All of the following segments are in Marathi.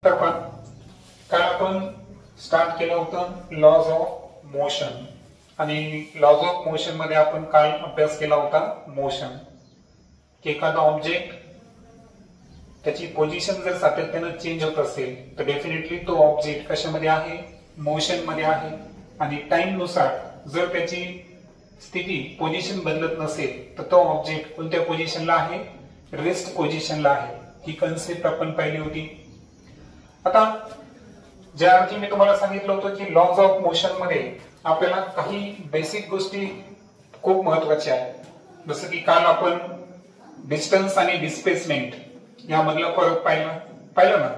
तर काल आपण स्टार्ट केलं होतं लॉज ऑफ मोशन आणि लॉज ऑफ मोशन मध्ये आपण काल अभ्यास केला होता मोशन की एखादा ऑब्जेक्ट त्याची पोझिशन जर सातत्याने चेंज होत असेल तर डेफिनेटली तो ऑब्जेक्ट कशामध्ये आहे, मोशन मध्ये आहे. आणि टाइम नुसार जर त्याची स्थिती पोझिशन बदलत नसेल तर तो ऑब्जेक्ट कोणत्या पोझिशनला आहे, रेस्ट पोझिशनला आहे. ही कन्सेप्ट आपण पाहिली होती. आता ज्या अर्थी मी तुम्हाला सांगितलं होतं की लॉज ऑफ मोशन मध्ये आपल्याला काही बेसिक गोष्टी खूप महत्वाच्या आहेत. जसं की काल आपण डिस्टन्स आणि डिस्प्लेसमेंट यामधला फरक पाहिलं ना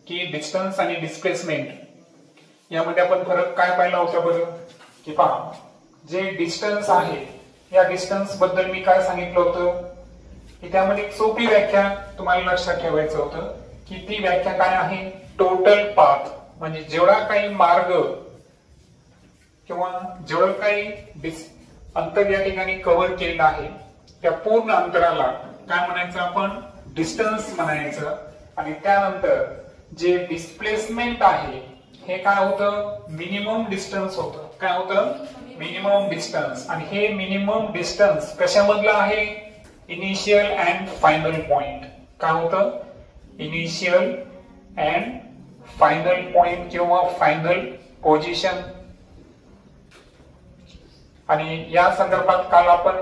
की डिस्टन्स आणि डिस्प्लेसमेंट यामध्ये आपण फरक काय पाहिला होता बरं की पहा, जे डिस्टन्स आहे या डिस्टन्स बद्दल मी काय सांगितलं होतं की त्यामध्ये एक सोपी व्याख्या तुम्हाला लक्षात ठेवायचं होतं की ती व्याख्या काय आहे, टोटल पाथ. म्हणजे जेवढा काही मार्ग किंवा जेवढं काही अंतर या ठिकाणी कव्हर केलेलं आहे त्या पूर्ण अंतराला काय म्हणायचं आपण, डिस्टन्स म्हणायचं. आणि त्यानंतर जे डिस्प्लेसमेंट आहे हे काय होतं, मिनिमम डिस्टन्स होतं. काय होतं, मिनिमम डिस्टन्स. आणि हे मिनिमम डिस्टन्स कशामधलं आहे, इनिशियल अँड फायनल पॉइंट. काय होतं, इनिशियल अँड फायनल पॉइंट किंवा फायनल पोझिशन. आणि या संदर्भात काल आपण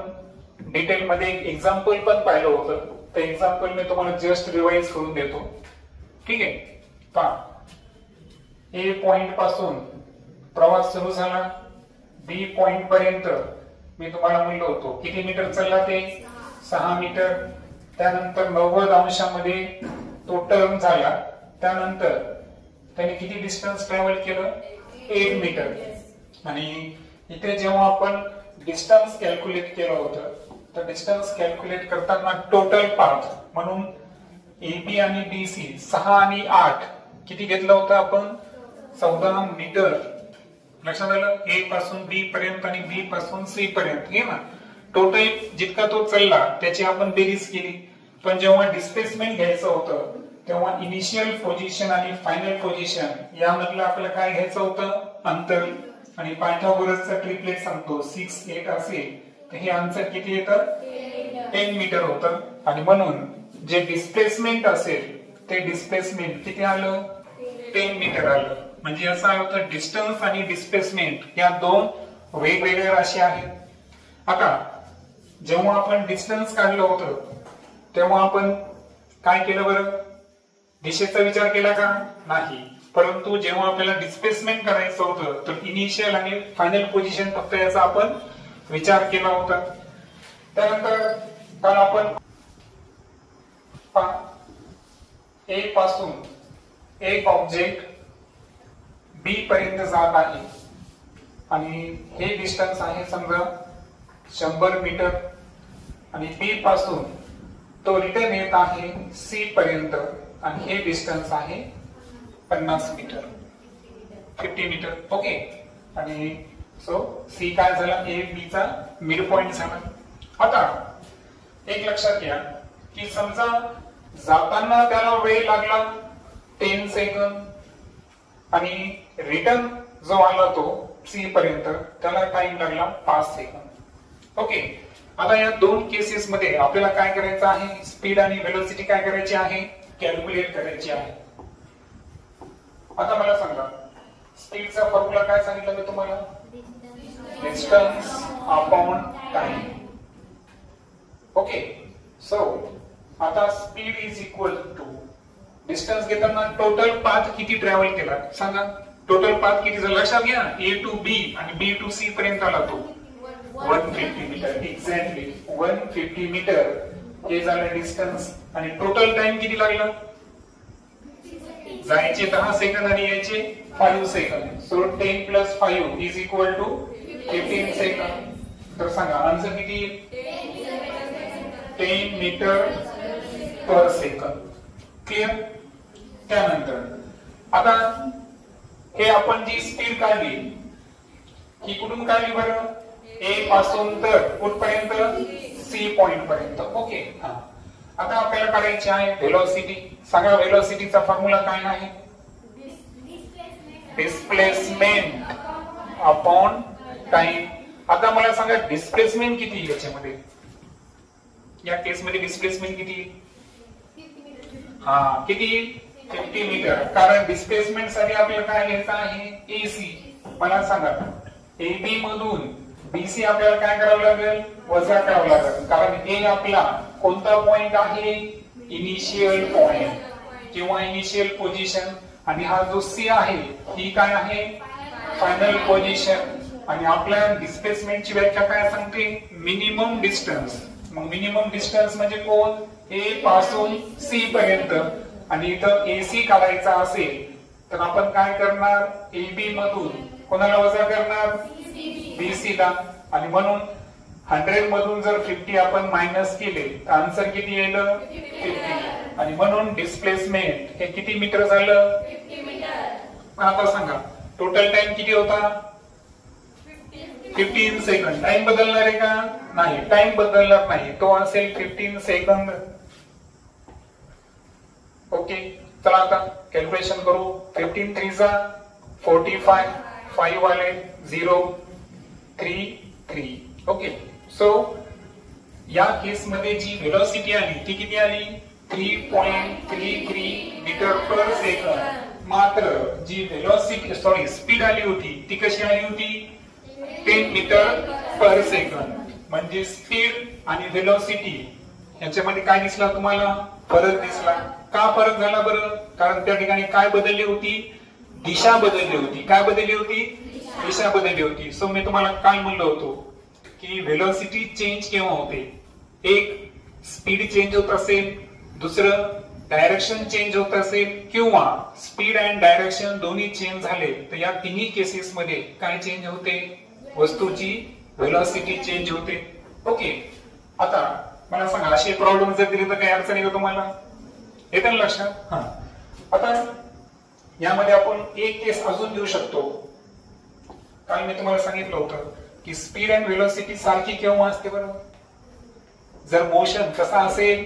डिटेल मध्ये एक एक्झाम्पल पण पाहिलं होतं. ते एक्झाम्पल मी तुम्हाला जस्ट रिवाइज करून देतो. ठीक आहे, पहा, ए पॉइंट पासून प्रवास सुरू झाला, बी पॉइंट पर्यंत मी तुम्हाला म्हणलो होतो किती मीटर चालला ते, 6 मीटर. त्यानंतर 90 अंशामध्ये तो टर्न झाला. त्यानंतर त्याने किती डिस्टन्स ट्रॅव्हल केलं, 8 मीटर. आणि इथे जेव्हा आपण डिस्टन्स कॅल्क्युलेट केलं होतं तर डिस्टन्स कॅल्क्युलेट करताना टोटल पाथ म्हणून AB आणि BC 6 आणि 8 किती घेतलं होतं आपण, 14 मीटर. लक्षात आलं, A पासून B पर्यंत आणि B पासून C पर्यंत. हे ना टोटल जितका तो चालला त्याची आपण बेरीज केली. पण जेव्हा डिस्प्लेसमेंट घ्यायचं होतं तेव्हा इनिशियल पोझिशन आणि फायनल पोझिशन यामधलं आपल्याला काय घ्यायचं होतं, अंतर. आणि पायथागोरसचा ट्रिपलेट सांगतो 6, 8 असेल तर हे अंतर किती येतं, 10 मीटर होतं. आणि म्हणून जे डिस्प्लेसमेंट असेल ते डिस्प्लेसमेंट किती आलं, 10 मीटर आलं. म्हणजे असं होतं डिस्टन्स आणि डिस्प्लेसमेंट या दोन वेगवेगळ्या राशी आहेत. आता जेव्हा आपण डिस्टन्स काढलं होतं तेव्हा आपण काय केलं बरं, दिशेचा विचार केला का, नाही. परंतु जेव्हा आपल्याला डिस्प्लेसमेंट करायचं होतं तर इनिशियल आणि फायनल पोझिशन फक्त याचा आपण विचार केला होता. त्यानंतर काल आपण ए पासून एक ऑब्जेक्ट बी पर्यंत जात आहे आणि हे डिस्टन्स आहे समजा 100 मीटर. आणि बी पासून तो रिटर्न येत आहे सी पर्यंत आणि हे डिस्टन्स आहे 50 मीटर, 50 मीटर. ओके. आणि सो सी काय झाला, ए बी चा मिड पॉइंट झाला. आता एक लक्षात घ्या की समजा जाताना त्याला वेळ लागला 10 सेकंद आणि रिटर्न जो आला तो सी पर्यंत त्याला टाइम लागला 5 सेकंद. ओके. आता या दोन केसेस मध्ये आपल्याला काय करायचं आहे, स्पीड आणि वेलोसिटी काय करायची आहे, कॅल्क्युलेट करायची आहे. आता मला सांगा स्पीडचा फॉर्म्युला काय सांगितलं मी तुम्हाला, distance upon time. Okay. So आता speed is equal to distance घेताना टोटल पाथ किती ट्रॅव्हल केला सांगा, टोटल पाथ किती झाला लक्षात घ्या. ए टू बी आणि बी टू सी पर्यंत आला तो 150 मीटर. एक्झॅक्टली 150 मीटर हे झालं डिस्टन्स. आणि टोटल टाइम किती लागला, जायचे 10 सेकंद आणि यायचे 5 second. So 10 + 5 is equal to 15 second. तर सांगा आन्सर किती, 10 मीटर पर सेकंद. क्लिअर. त्यानंतर आता हे आपण जी स्पीड काढली ही कुठून काढली बरं, ए पासून तर कुठपर्यंत, सी पॉइंट पर्यंत. ओके. आता आपल्याला काढायची आहे व्हेलॉसिटी. सांगा व्हेलॉसिटीचा फॉर्म्युला काय आहे? Displacement upon time. आता मला सांगा डिस्प्लेसमेंट किती याच्यामध्ये, या केस मध्ये डिस्प्लेसमेंट किती? किती? 50 मीटर. कारण डिस्प्लेसमेंट साठी आपल्याला काय घ्यायचं आहे? एसी. मला सांगा एबी मधून बीसी आपल्याला काय करावं लागेल? वजा करावं लागेल. कारण ए आपला कोणता पॉइंट आहे? इनिशियल पॉइंट किंवा इनिशियल पोझिशन, आणि हा जो सी आहे ही काय आहे? Final position. आणि आपल्या डिस्प्लेसमेंटची व्याख्या काय सांगते? Minimum distance. मग मिनिमम डिस्टन्स म्हणजे कोण? ए पासून सी पर्यंत. आणि इथं एसी काढायचा असेल तर आपण काय करणार? एबी मधून कोणाला वजा करणार? बीसी ला. आणि म्हणून 100 मधून जर 50 आपण मायनस केले तर आन्सर किती येईल? 50. आणि म्हणून डिस्प्लेसमेंट हे किती मीटर झालं? 50 मीटर. आता सांगा टोटल टाइम किती होता? 15 सेकंड. टाइम बदलणार आहे का? नाही, टाइम बदलणार नाही, तो असेल 15 सेकंद. ओके, चला आता कॅल्क्युलेशन करू. 15 3 जा 45, 5 आले 0 3 3. ओके, सो या केस मध्ये जी व्हेलॉसिटी आली ती किती आली? 3.33 मीटर पर सेकंड. मात्र जी व्हेलॉसिटी स्पीड आली होती ती कशी आली होती? 10 मीटर पर सेकंड. म्हणजे स्पीड आणि व्हेलॉसिटी याच्यामध्ये काय दिसला तुम्हाला? फरक दिसला. का फरक झाला बरं? कारण त्या ठिकाणी काय बदलली होती? दिशा बदलली होती. काय बदलली होती? दिशा बदलली होती. सो मी तुम्हाला काय म्हणलं होतो की व्हेलॉसिटी चेंज केव्हा होते? एक स्पीड चेंज होत असेल, दुसरं डायरेक्शन चेंज होत असेल, किंवा स्पीड अँड डायरेक्शन दोन्ही चेंज झाले तर या तिन्ही केसेस मध्ये काय चेंज होते? वस्तूची व्हेलॉसिटी चेंज होते. ओके, आता मला सांगा अशी प्रॉब्लेम जर दिली तर काही अडचण आहे का तुम्हाला? येतं ना लक्षात? आता यामध्ये आपण एक केस अजून देऊ शकतो. काल मी तुम्हाला सांगितलं होतं की स्पीड अँड व्हेलॉसिटी सारखी केव्हा असते बरं? जर मोशन कसा असेल?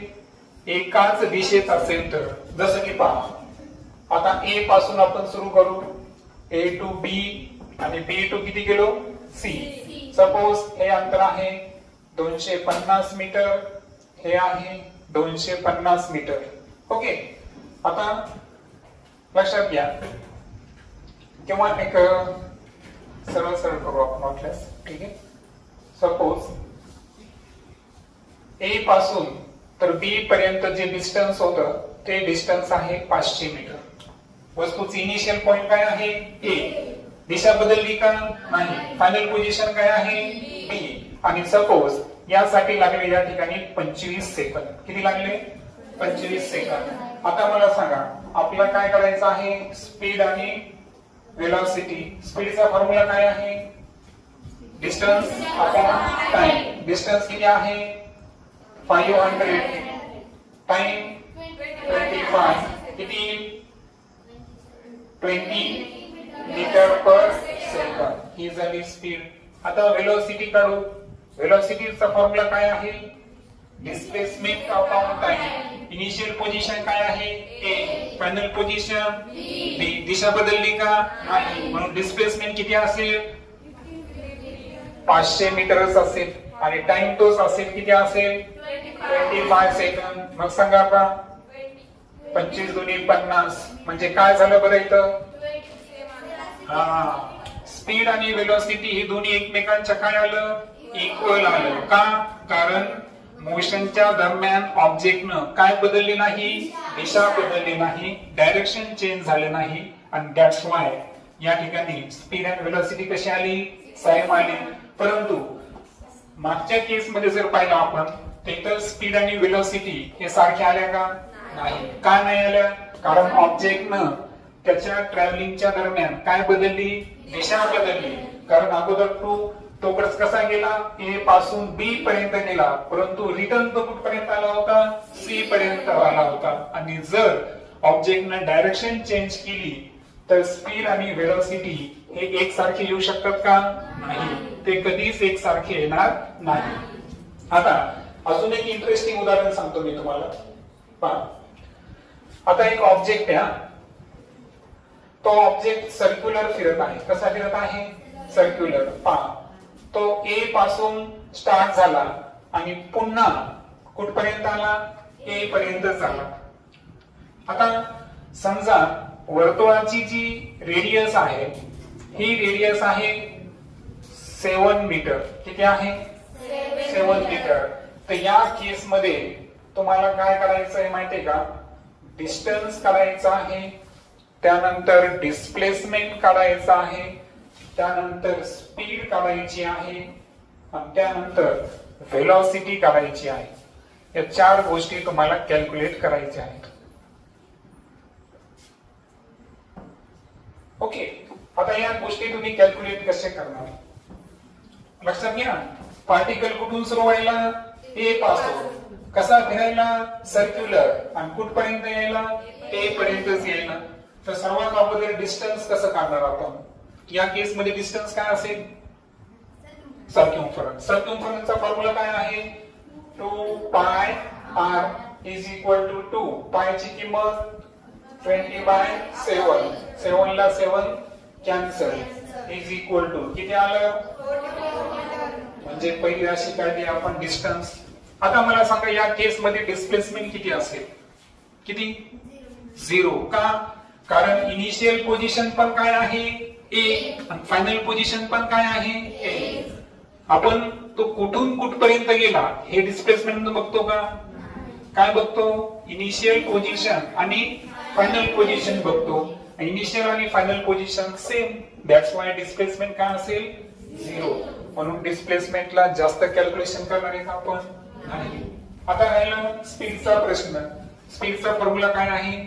एकाच दिशेत असेल तर. जसं की पहा, आता ए पासून आपण सुरू करू, ए टू बी आणि बी टू किती गेलो? सी. सपोज हे अंतर आहे 250 मीटर, हे आहे 250 मीटर. ओके, आता लक्षात घ्या किंवा एक सरळ सरळ करू आपण वाटल्यास. ठीक आहे, सपोज ए पासून तर बी पर्यंत जे डिस्टन्स होतं ते डिस्टन्स आहे 500 मीटर. वस्तूची इनिशियल पॉइंट काय आहे? ए. दिशा बदलली का? नाही. फायनल पोझिशन काय आहे? बी. आणि सपोज यासाठी लागले या ठिकाणी 25 सेकंद. किती लागले? 25 सेकंद. आता मला सांगा आपल्याला काय करायचं आहे? स्पीड आणि व्हेलॉसिटी. स्पीडचा फॉर्म्युला काय आहे? Distance upon time. डिस्टन्स किती आहे? 500. टाइम 25. किती? 20 मीटर पर सेकंड. ही झाली स्पीड. आता व्हेलॉसिटी काढू. व्हेलॉसिटीचा फॉर्म्युला काय आहे? Displacement upon time. Initial position काय आहे? ए. फायनल पोझिशन बी. दिशा बदलली का? नाही. म्हणून डिस्प्लेसमेंट किती असेल? 500 मीटरच असेल. आणि टाइम तोच असेल. किती असेल? 25 सेकंड. मग सांगा आता 25 दुनी 50 म्हणजे काय झालं बरं इथं? स्पीड आणि व्हेलॉसिटी ही दोन्ही एकमेकांच्या काय आलं? इक्वल आलं. का? कारण मोशनच्या दरम्यान ऑब्जेक्टनं काय बदलले नाही? दिशा बदलली नाही, डायरेक्शन चेंज झालं नाही. आणि दॅट्स वाय या ठिकाणी स्पीड अँड व्हेलॉसिटी कशी आली? सेम आली. परंतु मागच्या केस मध्ये जर पाहिलं आपण तर स्पीड आणि व्हेलॉसिटी हे सारखे आल्या का? नाही. का नाही आल्या? कारण ऑब्जेक्टनं त्याच्या ट्रॅव्हलिंगच्या दरम्यान काय बदलली? दिशा बदलली. कारण अगोदर तो कसा गेला? ए पासून बी पर्यंत गेला, परंतु रिटर्न तो कुठपर्यंत आला होता? सी पर्यंत आला होता. आणि जर ऑब्जेक्टनं डायरेक्शन चेंज केली तर स्पीड आणि व्हेलॉसिटी हे एकसारखे येऊ शकतात का? नाही. ते कधीच एकसारखे येणार नाही. आता अजून एक इंटरेस्टिंग उदाहरण सांगतो मी तुम्हाला. पहा, आता एक ऑब्जेक्ट आहे. तो ऑब्जेक्ट सर्क्युलर फिरत आहे. कसा फिरत आहे? सर्क्युलर. पहा, तो ए पासून स्टार्ट झाला आणि पुन्हा कुठपर्यंत आला? ए पर्यंत झाला. आता समजा वर्तुळाची जी रेडियस आहे ही रेडियस आहे 7 मीटर. किती आहे? 7 मीटर. तर या केस मध्ये तुम्हाला काय करायचं आहे माहितीये का? डिस्टन्स काढायचा आहे, त्यानंतर डिस्प्लेसमेंट काढायचा आहे, त्यानंतर स्पीड काढायची आहे आणि त्यानंतर व्हेलॉसिटी काढायची आहे. या 4 गोष्टी तुम्हाला कॅल्क्युलेट करायच्या आहेत. ओके, आता या गोष्टी तुम्ही कॅल्क्युलेट कसे करणार? लक्षात घ्या, पार्टिकल कुठून सुरू व्हायला? ए पासून. कसा फिरायला? सर्क्युलर. आणि कुठपर्यंत यायला? ए पर्यंतच यायला. तर सर्वात अगोदर डिस्टन्स कसं काढणार आपण? या केस मध्ये डिस्टन्स काय असेल? सर्क्युम्फरन्स. सर्क्युम्फरन्सचा फॉर्म्युला काय आहे? 2 पाय r इज इक्वल टू 2. पायची किंमत 20/7. 7 ला 7 कॅन्सल. इज इक्वल टू किती आलं? म्हणजे पहिली राशी काढली आपण डिस्टन्स. आता मला सांगा या केस मध्ये डिस्प्लेसमेंट किती असेल? किती? 0. का? कारण इनिशियल पोझिशन पण काय आहे? ए. आणि फायनल पोझिशन पण काय आहे? ए. आपण तो कुठून कुठपर्यंत गेला हे डिस्प्लेसमेंट बघतो का? काय बघतो? इनिशियल पोझिशन आणि फायनल पोझिशन बघतो. इनिशियल आणि final position same. That's why displacement काय असेल? 0. म्हणून डिस्प्लेसमेंटला जास्त कॅल्क्युलेशन करणार आहे का आपण? नाही. आता राहिला स्पीडचा प्रश्न. स्पीडचा फॉर्म्युला काय आहे?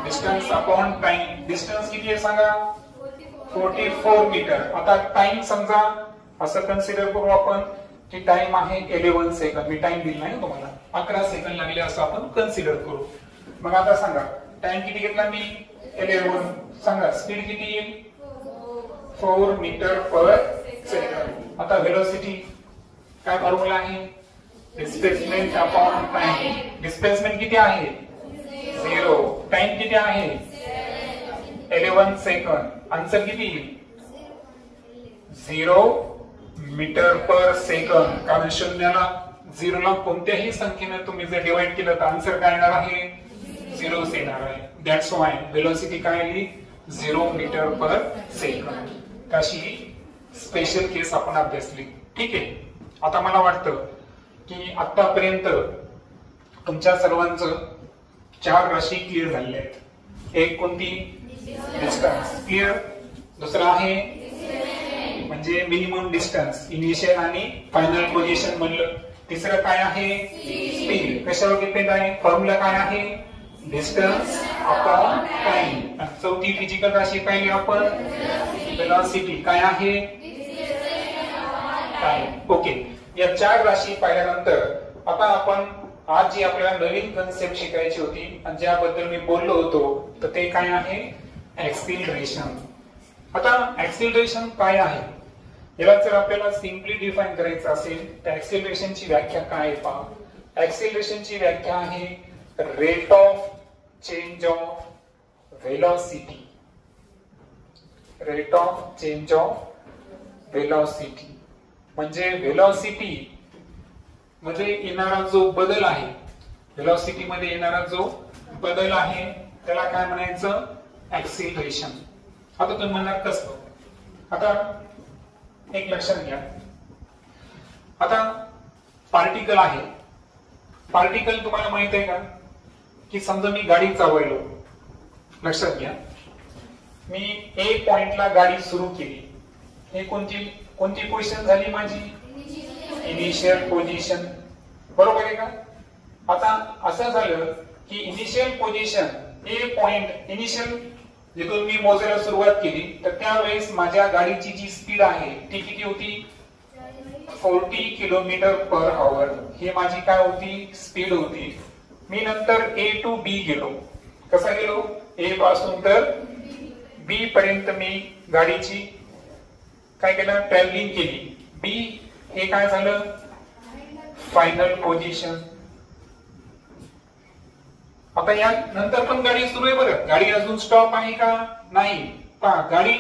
Distance upon time. डिस्टन्स किती आहे सांगा? 44 मीटर. आता टाइम समजा असं कन्सिडर करू आपण की टाइम आहे 11 सेकंद. मी टाइम दिला नाही तुम्हाला, 11 सेकंद लागले असं आपण कन्सिडर करू. मग आता सांगा टाइम किती घेतला मी? 11. सांगा स्पीड किती येईल? 4 मीटर पर सेकंद. आता व्हेलॉसिटी काय फॉर्म्युला आहे? Displacement upon time. डिस्प्लेसमेंट किती आहे? 0. टाइम किती आहे? 11 सेकंद. आन्सर किती येईल? 0 मीटर पर सेकंद. कारण शून्याला 0 ला कोणत्याही संख्येने तुम्ही जर डिवाइड केलं तर आन्सर काय येणार आहे? 0 येणार आहे. दॅट्स वाय व्हेलॉसिटी काय आली? 0 मीटर पर सेकंद. कशी स्पेशल केस आपण अभ्यासली. ठीक आहे. आता मला वाटतं की आतापर्यंत तुमच्या सर्वांचं 4 राशी क्लिअर झालेल्या आहेत. एक कोणती? डिस्टन्स. क्लिअर. दुसरा आहे म्हणजे मिनिमम डिस्टन्स, इनिशियल आणि फायनल पोझिशन म्हणलं. तिसरं काय आहे? स्पीड. कशावर डिपेंड आहे? फॉर्म्युला काय आहे? Distance upon time. आणि चौथी फिजिकल राशी पाहिली आपण व्हेलॉसिटी. काय आहे? टाइम. ओके. या 4 राशी पाहिल्यानंतर आता आपण आज जी आपल्याला नवीन कन्सेप्ट शिकायची होती आणि ज्याबद्दल मी बोललो होतो तर ते काय आहे? ऍक्सिलरेशन. आता ऍक्सिलरेशन काय आहे याला जर आपल्याला सिम्पली डिफाइन करायचं असेल तर ऍक्सिलरेशनची व्याख्या काय आहे पहा. ऍक्सिलरेशनची व्याख्या आहे rate of change of velocity. Rate of change of velocity म्हणजे व्हेलॉसिटी मध्ये येणारा जो बदल आहे, व्हेलॉसिटी मध्ये येणारा जो बदल आहे त्याला काय म्हणायचं? ऍक्सिलरेशन. आता तुम्ही म्हणणार कसं? आता एक लक्षात घ्या. आता पार्टिकल आहे. पार्टिकल तुम्हाला माहित आहे का की समजा मी गाडी चालवलो. लक्षात घ्या, मी ए पॉइंटला गाडी सुरू केली. हे कोणती पोझिशन झाली माझी? Initial position. बरोबर आहे का? आता असं झालं की इनिशियल पोझिशन ए पॉइंट इनिशियल जिथून मी मोजायला सुरुवात केली तर त्यावेळेस माझ्या गाडीची जी स्पीड आहे ती किती होती? 40 किलोमीटर पर आवर. ही माझी काय होती? स्पीड होती. मी नंतर ए टू बी गेलो. कसा गेलो? ए पासून तर बी पर्यंत मी गाडीची काय केलं? ट्रॅव्हलिंग केली. बी हे काय झालं? Final position. आता या नंतर पण गाडी सुरू आहे बरं, गाडी अजून स्टॉप आहे का नाही पहा. गाडी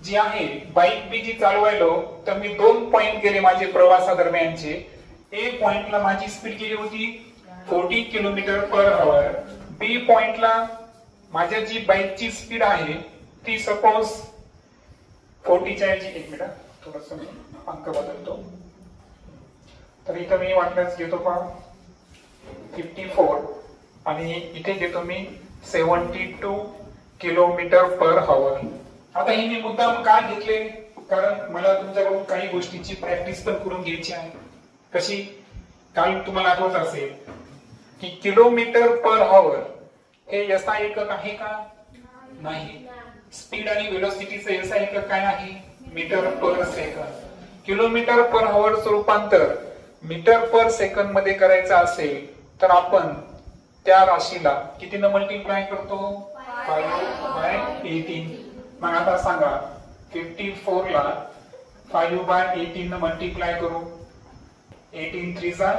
जी आहे बाईक बी जी चालवायलो तर मी 2 पॉइंट केले माझे प्रवासादरम्यानचे. ए पॉइंटला माझी स्पीड किती होती 40 किलोमीटर पर आवर. बी पॉइंटला माझ्या जी बाईकची स्पीड आहे ती सपोज 40 च्या ऐवजी 1 मिनिट थोडस मी अंक बदलतो. तर इथं मी वाटल्यास घेतो पहा 54 आणि इथे घेतो मी 72 किलोमीटर पर आवर. आता हे मी मुद्दाम का घेतले कारण मला तुमच्याकडून काही गोष्टीची प्रॅक्टिस पण करून घ्यायची आहे. कशी, काल तुम्हाला आठवत असेल की किलोमीटर पर आवर हे एसआय एकक आहे का नाही. स्पीड आणि व्हेलॉसिटीचं एसआय एकक काय आहे मीटर पर सेकंद. किलोमीटर पर आवरचं रूपांतर मीटर पर सेकंद मध्ये करायचं असेल तर आपण त्या राशीला कितीनं मल्टिप्लाय करतो 5/18. मग आता सांगा 54 ला 5/18 न मल्टिप्लाय करू. 18 3 जा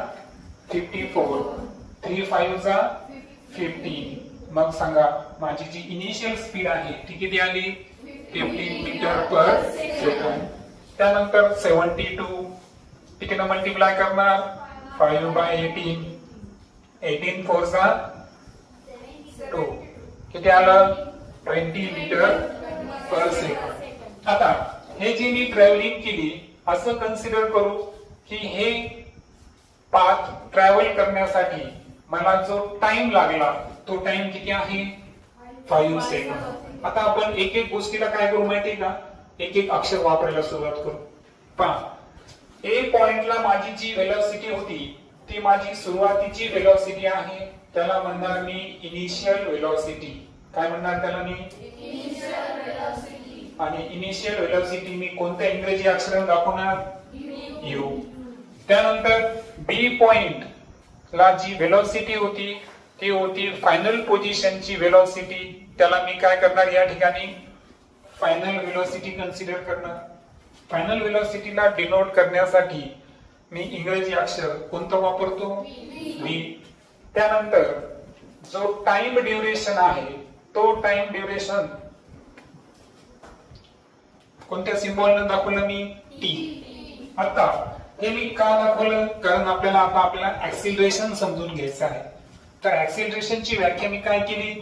54, 3 5 जा 15. मग सांगा माझी जी इनिशियल स्पीड आहे ती किती आली 15 मीटर पर सेकंद. त्यानंतर 72 कितीनं मल्टिप्लाय करणार 5/18. 18 4 जा 2 किती आलं 20 मीटर पर सेकंद. आता हे जी मी ट्रॅव्हलिंग केली असं कन्सिडर करू की हे पाथ ट्रॅव्हल करण्यासाठी मला जो टाइम लागला तो टाइम किती आहे 5 सेकंद. आता आपण एक एक गोष्टीला काय करू माहितीये का एक एक अक्षर वापरायला सुरुवात करू. पहा ए पॉइंटला माझी जी व्हेलॉसिटी होती ती माझी सुरुवातीची व्हेलॉसिटी आहे त्याला म्हणणार मी इनिशियल व्हेलॉसिटी. काय म्हणणार त्याला मी इनिशियल व्हेलॉसिटी. आणि इनिशियल व्हेलॉसिटी मी कोणत्या इंग्रजी अक्षराने दाखवणार यू. त्यानंतर बी पॉइंट ला जी व्हेलॉसिटी होती ती होती फायनल पोझिशनची व्हेलॉसिटी. त्याला मी काय करणार या ठिकाणी फायनल व्हेलॉसिटी कन्सिडर करणार. फायनल व्हेलॉसिटीला डिनोट करण्यासाठी मी इंग्रजी अक्षर कोणतं वापरतो व्ही. त्यानंतर जो टाइम ड्युरेशन आहे तो टाइम ड्युरेशन कोणत्या सिम्बॉलने दाखवलं मी टी. आता हे मी का दाखवलं कारण आपल्याला आपल्याला ऍक्सिलरेशन समजून घ्यायचं आहे. तर ऍक्सिलरेशनची व्याख्या मी काय केली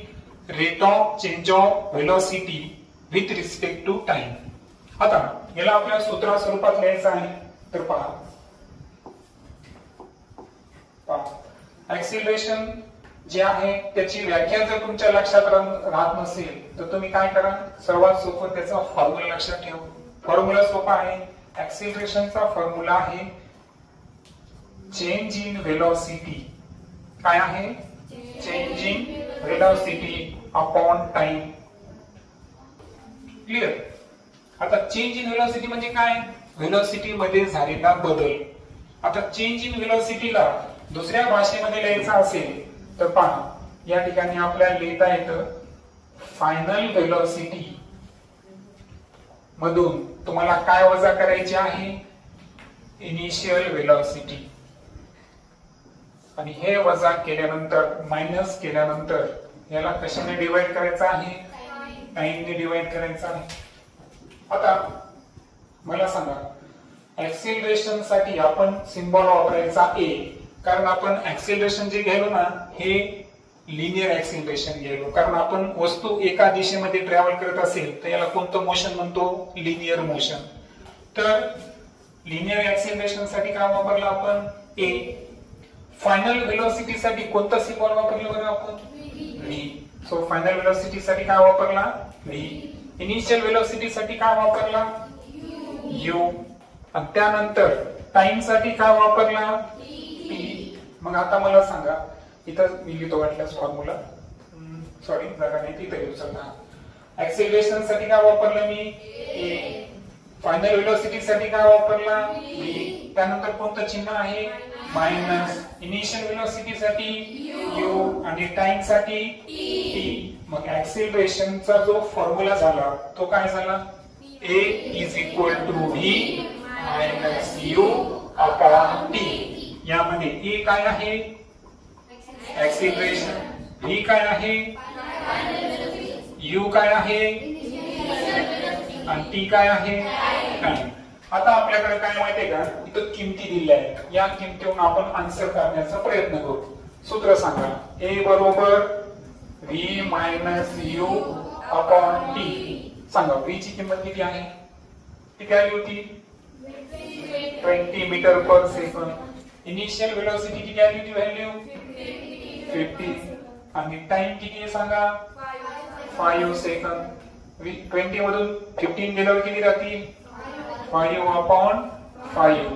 rate of change of velocity with respect to time. आता याला आपल्या सूत्रा स्वरूपात लिहायचं आहे. तर पहा ऍक्सिलरेशन जे आहे त्याची व्याख्या जर तुमच्या लक्षात राहत नसेल तर तुम्ही काय करा सर्वात सोपं त्याचा फॉर्म्युला लक्षात ठेवा. फॉर्म्युला सोपा आहे. ऍक्सिलरेशनचा फॉर्म्युला आहे चेंज इन व्हेलॉसिटी. काय आहे change in velocity upon time. Clear. आता चेंज इन व्हेलॉसिटी म्हणजे काय व्हेलॉसिटी मध्ये झालेला बदल. आता चेंज इन व्हेलॉसिटीला दुसऱ्या भाषेमध्ये लिहायचं असेल तर पहा या ठिकाणी आपल्याला लिहिता येतं फायनल व्हेलॉसिटी मधून तुम्हाला काय वजा करायचे आहे इनिशियल व्हेलॉसिटी. आणि हे वजा केल्यानंतर मायनस केल्यानंतर याला कशाने डिवाइड करायचं आहे टाइमने डिवाइड करायचं आहे. आता मला सांगा ऍक्सिलरेशन साठी आपण सिम्बॉल वापरायचा ए. कारण आपण ऍक्सिलरेशन जे घ्यायलो ना हे लिनियर ऍक्सिलरेशन घ्यायलो. कारण आपण वस्तू एका दिशेमध्ये ट्रॅव्हल करत असेल तर याला कोणतं मोशन म्हणतो लिनियर मोशन. तर लिनियर ऍक्सिलरेशन साठी काय वापरलं आपण ए. फायनल व्हेलॉसिटी साठी कोणता सिम्बॉल वापरलं बरं आपण व्ही. सो फायनल व्हेलॉसिटी साठी काय वापरला व्ही. इनिशियल व्हेलॉसिटी साठी काय वापरला यू. आणि त्यानंतर टाइम साठी काय वापरला टी. मग आता मला सांगा इथं मी लिहितो वाटल्यास फॉर्म्युला सॉरी जागा नाही तिथे लिहू शकता. ऍक्सिलरेशन साठी काय वापरलं मी ए. फायनल व्हेलॉसिटी साठी काय वापरला व्ही. त्यानंतर कोणतं चिन्ह आहे मायनस. इनिशियल व्हेलॉसिटी साठी यू आणि टाइम साठी टी. मग ऍक्सिलरेशनचा जो फॉर्म्युला झाला तो काय झाला a is equal to v minus u upon t. यामध्ये ए काय आहे ऍक्सिलरेशन, व्ही काय आहे यू काय आहे आणि टी काय आहे टाइम. आता आपल्याकडे काय माहितीये का इथं किमती दिल्या आहेत, या किमतीवरून आपण आन्सर करण्याचा प्रयत्न करू. सूत्र सांगा. ए बरोबर V minus u upon T. सांगा व्ही ची किंमत किती आहे, किती आली होती 20 मीटर पर सेकंड. इनिशियल वेलोसिटी किती आली होती व्हॅल्यू 50 आणि टाइम किती आहे सांगा 5 सेकंद. 20 मधून 15 गेल्यावर किती राहतील 5 अपॉन 5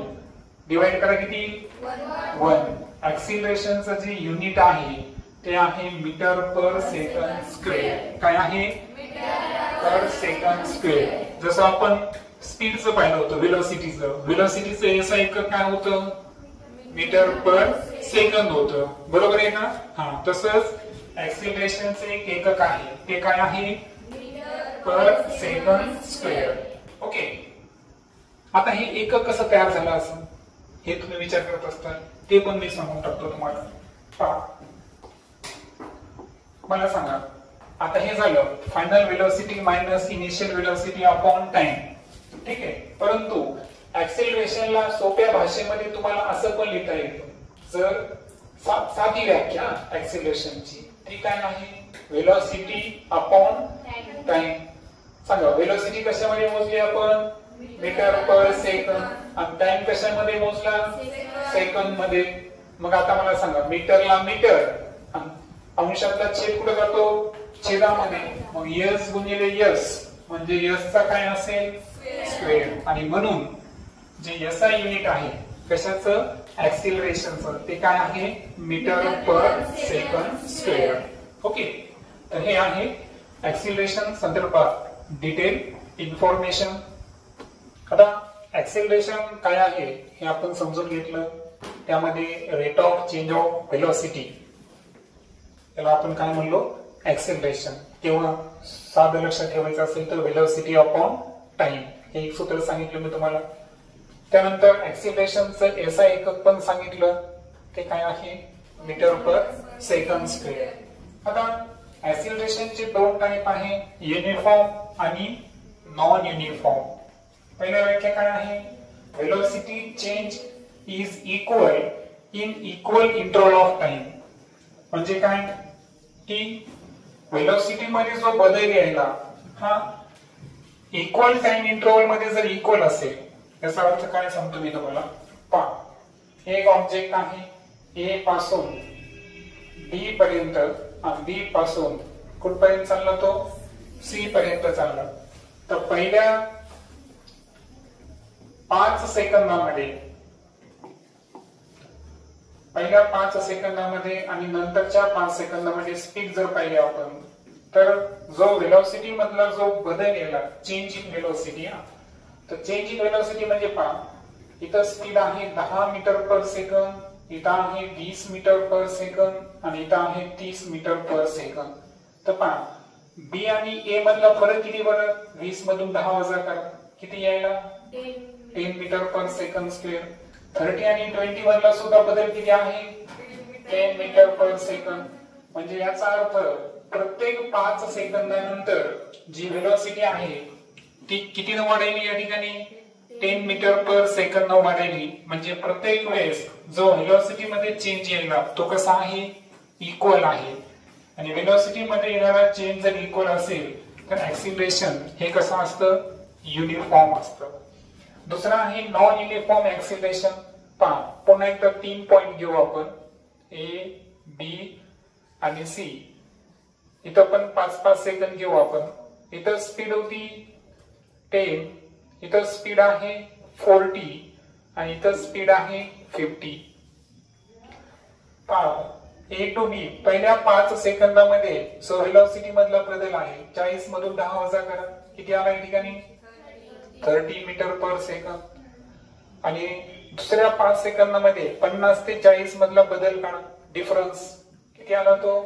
डिवाइड करा किती 1. ऍक्सिलरेशनचं जे युनिट आहे ते आहे मीटर पर सेकंड स्क्वेअर. काय आहे पर सेकंड स्क्वेअर. जसं आपण स्पीडचं पाहिलं होतं व्हेलॉसिटीचं एसआय एकक काय होतं मीटर पर सेकंद होतं, बरोबर आहे का. हा तसंच ऍक्सिलरेशनचं एक एकक आहे ते काय आहे पर सेकंड स्क्वेअर. ओके. आता हे एकक कसं तयार झालं असं हे तुम्ही विचार करत असता, ते पण मी सांगून टाकतो तुम्हाला. मला सांगा आता हे झालं final velocity minus initial velocity upon time, ठीक आहे. परंतु ऍक्सिलरेशनला सोप्या भाषेमध्ये तुम्हाला असं पण लिहिता येतं. जर साधी व्याख्या ऍक्सिलरेशनची ती काय आहे वेलोसिटी अपॉन टाइम. सांगा वेलोसिटी कशामध्ये मोजली आपण मीटर पर सेकंद आणि टाइम कशामध्ये मोजला सेकंद मध्ये. मग आता मला सांगा मीटरला मीटर, अंशातला छेद कुठे जातो छेदामध्ये, मग यस गुणिले यस म्हणजे यसचा काय असेल स्क्वेअर. आणि म्हणून जे एसआय युनिट आहे कशाचं ऍक्सिलरेशनचं ते काय आहे मीटर पर सेकंड स्क्वेअर. ओके. तर हे आहे ऍक्सिलरेशन संदर्भात डिटेल इन्फॉर्मेशन. आता ऍक्सिलरेशन काय आहे हे आपण समजून घेतलं. त्यामध्ये rate of change of velocity त्याला आपण काय म्हणलो ऍक्सिलरेशन, किंवा साधं लक्षात ठेवायचं असेल तर व्हेलॉसिटी अपॉन टाइम हे एक सूत्र सांगितलं मी तुम्हाला. त्यानंतर ऍक्सिलरेशनचं एसआय एकक पण सांगितलं ते काय आहे मीटर पर सेकंड स्क्वेअर. आता ऍक्सिलरेशनचे दोन टाइप आहे युनिफॉर्म आणि नॉन युनिफॉर्म. पहिल्या व्याख्या काय आहे velocity change is equal in equal interval of time. म्हणजे काय की व्हेलॉसिटी मध्ये जो बदल यायला हा इक्वल टाइम इंटरवल मध्ये जर इक्वल असेल याचा अर्थ काय सांगतो मी तुम्हाला. पहा एक ऑब्जेक्ट आहे ए पासून बी पर्यंत आणि बी पासून कुठपर्यंत चालला तो सी पर्यंत चालला. तर पहिल्या 5 सेकंदामध्ये आणि नंतरच्या 5 सेकंदामध्ये स्पीड जर पाहिली आपण तर जो व्हेलॉसिटी मधला जो बदल येला चेंज इन व्हेलॉसिटी. तर चेंज इन व्हेलॉसिटी म्हणजे पहा इथं स्पीड आहे 10 मीटर पर सेकंद, इथं आहे 20 मीटर पर सेकंद आणि इथं आहे 30 मीटर पर सेकंद. तर पहा बी आणि ए मधला फरक किती बरं 20 मधून 10 वजा करा किती यायला 10 मीटर पर सेकंड स्क्वेअर. 30 आणि 20 मधला सुद्धा बदल किती आहे 10 मीटर पर सेकंद. म्हणजे याचा अर्थ प्रत्येक 5 सेकंदानंतर जी व्हेलॉसिटी आहे ती किती न वाढेली या ठिकाणी 10 मीटर पर सेकंद न वाढेली. म्हणजे प्रत्येक वेळेस जो व्हेलॉसिटी मध्ये चेंज येईल तो कसा आहे इक्वल आहे. आणि व्हेलॉसिटी मध्ये येणारा चेंज जर इक्वल असेल तर ऍक्सिलरेशन हे कसं असतं युनिफॉर्म असतं. दुसरा आहे नॉन युनिफॉर्म ऍक्सिलरेशन. पहा पुन्हा एकदा 3 पॉइंट घेऊ आपण ए बी आणि सी. इथं पण 5-5 सेकंद घेऊ आपण. इथं स्पीड होती 10, इथं स्पीड आहे 40 आणि इथं स्पीड आहे 50. पहा ए टू बी पहिल्या 5 सेकंदामध्ये जो व्हेलॉसिटी मधला बदल आहे 40 मधून 10 वजा करा किती आला या ठिकाणी 30 मीटर पर सेकंद. आणि दुसऱ्या 5 सेकंदामध्ये 50 ते 40 मधला बदल काढा डिफरन्स किती आला तो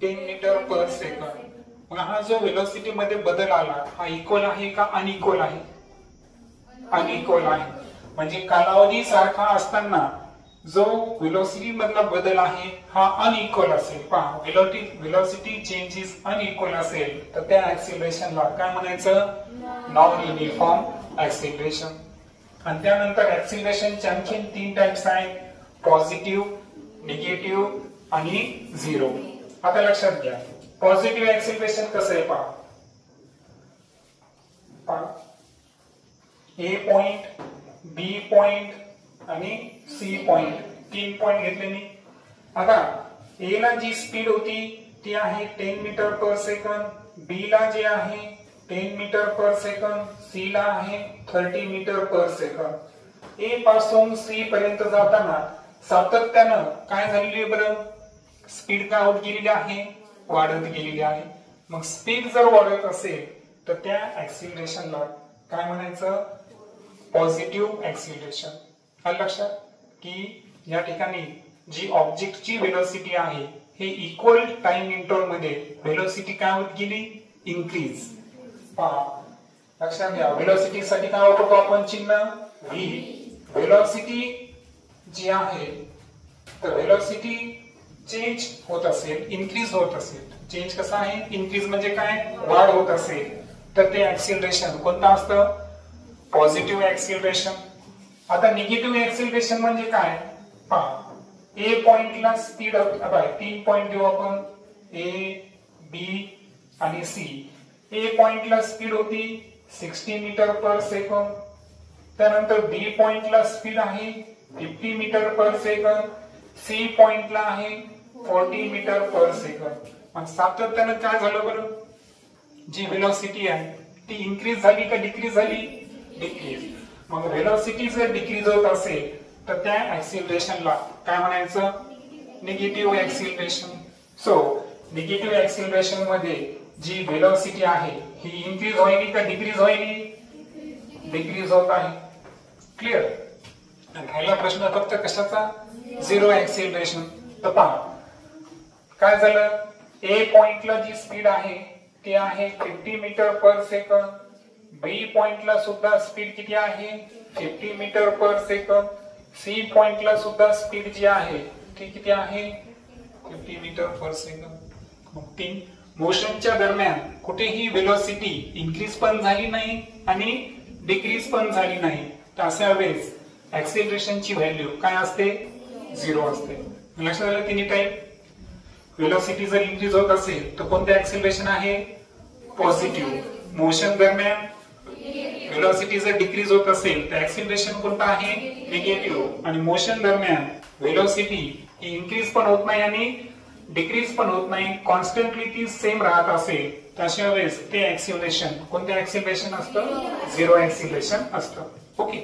10 मीटर पर सेकंद. मग हा जो व्हेलॉसिटी मध्ये बदल आला हा इक्वल आहे का अनइक्वल आहे अनइक्वल आहे. म्हणजे कालावधी सारखा असताना जो व्हेलॉसिटी मधला बदल आहे हा अनइक्वल असेल, पहा व्हेलॉसिटी चेंज इज अनइक्वल असेल तर त्या ऍक्सिलरेशनला काय म्हणायचं, नॉन युनिफॉर्म ऍक्सिलरेशन. आणि त्यानंतर ऍक्सिलरेशनचे आणखी 3 टाइप्स आहेत, पॉझिटिव्ह, निगेटिव्ह आणि झिरो. आता लक्षात घ्या पॉझिटिव्ह ऍक्सिलरेशन कसं आहे पहा. ए पॉइंट, बी पॉइंट आणि सी पॉइंट, 3 पॉइंट घेतले मी. आता ए ला जी स्पीड होती ती आहे 10 मीटर पर सेकंद, बी ला जे आहे 10 मीटर पर सेकंद, सी ला आहे 30 मीटर पर सेकंद. ए पासून सी पर्यंत जाताना सातत्यानं काय झालेली बरं, स्पीड काय होत गेलेली आहे, वाढत गेलेली आहे. मग स्पीड जर वाढत असेल तर त्या ऍक्सिलरेशनला काय म्हणायचं, पॉझिटिव्ह ऍक्सिलरेशन. आलं लक्षात की या ठिकाणी जी ऑब्जेक्टची व्हेलॉसिटी आहे हे इक्वल टाइम इंटरवल मध्ये व्हेलॉसिटी काय होत गेली, इन्क्रीज. पहा लक्षात घ्या व्हेलॉसिटी साठी काय वापरतो आपण चिन्ह व्ही. व्हेलॉसिटी जी आहे तर व्हेलॉसिटी चेंज होत असेल, इन्क्रीज होत असेल. चेंज कसा आहे, इन्क्रीज म्हणजे काय, वाढ होत असेल तर ते ऍक्सिलरेशन कोणतं असतं, पॉझिटिव्ह ऍक्सिलरेशन. आता निगेटिव्ह ऍक्सिलरेशन म्हणजे काय पहा, ए पॉइंटला स्पीड 3 पॉइंट देऊ आपण, ए, बी आणि सी. ए पॉइंटला स्पीड होती 60 मीटर पर सेकंद, त्यानंतर बी पॉइंटला स्पीड आहे 50 मीटर पर सेकंद, सी पॉइंटला आहे 40 मीटर पर सेकंद. मग सातत्यानं काय झालं बरं, जी व्हेलॉसिटी आहे ती इन्क्रीज झाली का डिक्रीज झाली, डिक्रीज. मग व्हेलॉसिटी जर डिक्रीज होत असेल तर त्या ऍक्सिलरेशनला काय म्हणायचं, negative acceleration. So negative acceleration मध्ये जी व्हेलॉसिटी आहे ही इन्क्रीज होईल का डिक्रीज होईल, डिक्रीज होत आहे. क्लिअर. राहिला प्रश्न फक्त कशाचा, झिरो ऍक्सिलरेशन. तर पहा काय झालं, ए पॉइंटला जी स्पीड आहे ती आहे 50 मीटर पर सेकंद, बी पॉइंटला सुद्धा स्पीड किती आहे 50 मीटर पर सेकंद, सी पॉइंटला सुद्धा स्पीड जी आहे ती किती आहे 50 मीटर पर सेकंद. मग तीन मोशनच्या दरम्यान कुठेही व्हेलॉसिटी इन्क्रीज पण झाली नाही आणि डिक्रीज पण झाली नाही, तर अशा वेळेस ऍक्सिलरेशनची व्हॅल्यू काय असते, झिरो असते. लक्षात आलं तिन्ही टाइप. व्हेलॉसिटी जर इन्क्रीज होत असेल तर कोणते ऍक्सिलरेशन आहे, पॉझिटिव्ह. मोशन दरम्यान व्हेलॉसिटी जर डिक्रीज होत असेल तर ऍक्सिलरेशन कोणता आहे, निगेटिव्ह. आणि मोशन दरम्यान व्हेलॉसिटी इन्क्रीज पण होत नाही आणि डिक्रीज पण होत नाही, कॉन्स्टंटली ती सेम राहत असेल तर अशा वेळेस ते ऍक्सिलरेशन कोणते ऍक्सिलरेशन असतं, झिरो ऍक्सिलरेशन असतं. ओके.